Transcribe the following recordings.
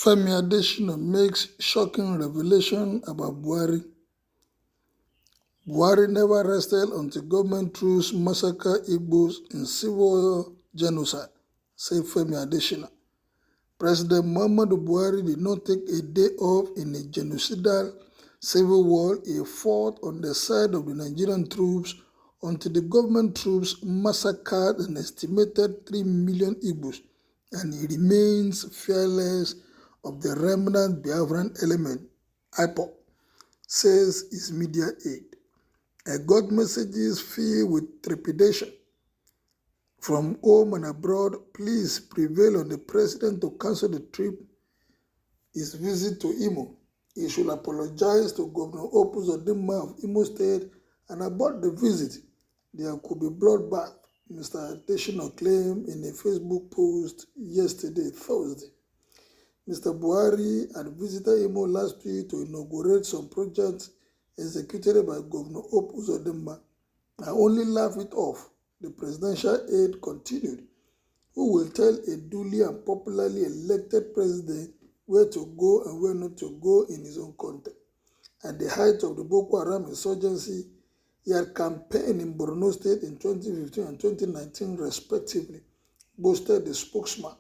Femi Adesina makes shocking revelation about Buhari. Buhari never rested until government troops massacre Igbos in civil genocide, said Femi Adesina. President Muhammadu Buhari did not take a day off in a genocidal civil war. He fought on the side of the Nigerian troops until the government troops massacred an estimated 3 million Igbos, and he remains fearless of the remnant Biafran element, IPOB, says his media aide. I got messages filled with trepidation from home and abroad. Please prevail on the president to cancel the trip, his visit to Imo. He should apologize to Governor Opus Odinma of Imo State, and about the visit, there could be bloodbath, Mr. Adesina claimed in a Facebook post yesterday, Thursday. Mr. Buhari had visited Imo last week to inaugurate some projects executed by Governor Opus Odinma. I only laugh it off, the presidential aide continued. Who will tell a duly and popularly elected president where to go and where not to go in his own country? At the height of the Boko Haram insurgency, he had campaigned in Borno State in 2015 and 2019 respectively, boasted the spokesman.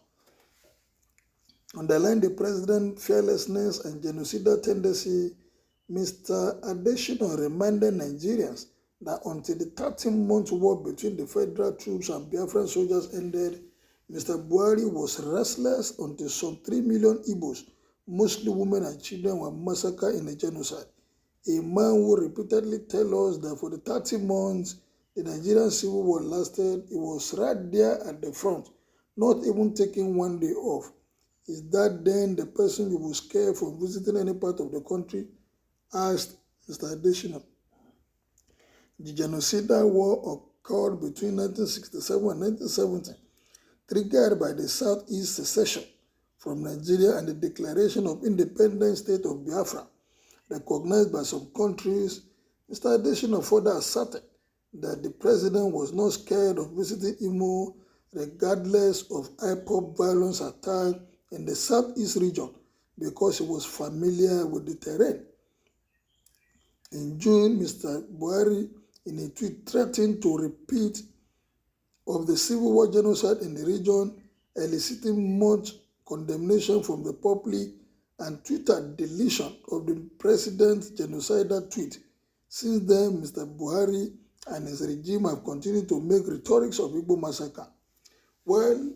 Underlying the president's fearlessness and genocidal tendency, Mr. Adesina reminded Nigerians that until the 13-month war between the federal troops and Biafran soldiers ended, Mr. Buhari was restless until some 3 million Igbos, mostly women and children, were massacred in a genocide. A man who repeatedly tells us that for the 30 months the Nigerian civil war lasted, he was right there at the front, not even taking one day off. Is that then the person you will scare from visiting any part of the country? Asked Mr. Adesina. The genocidal war occurred between 1967 and 1970, triggered by the Southeast secession from Nigeria and the declaration of independent state of Biafra, recognized by some countries. Mr. Adesina further asserted that the president was not scared of visiting Imo regardless of IPOB violence attack in the Southeast region because he was familiar with the terrain. In June, Mr. Buhari, in a tweet, threatened to repeat of the civil war genocide in the region, eliciting much condemnation from the public, and tweeted deletion of the president's genocidal tweet. Since then, Mr. Buhari and his regime have continued to make rhetorics of Igbo massacre. Well,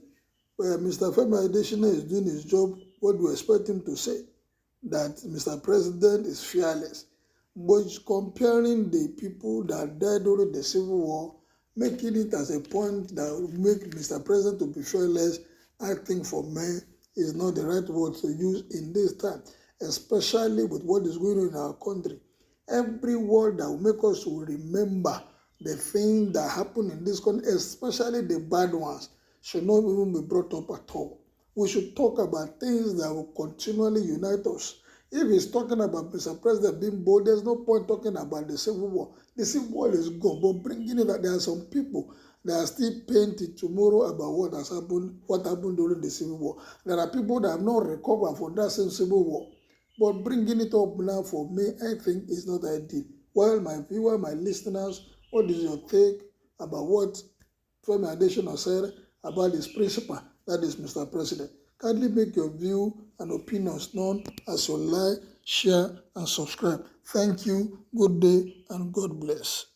Mr. Femi Adesina is doing his job. What do you expect him to say? That Mr. President is fearless. But comparing the people that died during the Civil War, making it as a point that will make Mr. President to be fearless, I think for me is not the right word to use in this time, especially with what is going on in our country. Every word that will make us to remember the things that happen in this country, especially the bad ones, should not even be brought up at all. We should talk about things that will continually unite us. If he's talking about Mr. President being bold, there's no point talking about the Civil War. The Civil War is gone, but bringing it that there are some people that are still painting tomorrow about what happened during the Civil War. There are people that have not recovered from that same Civil War. But bringing it up now for me, I think is not ideal. Well, my viewers, my listeners, what is your take about what Femi Adesina said about his principal, that is Mr. President? Kindly make your view and opinions known as you like, share, and subscribe. Thank you, good day, and God bless.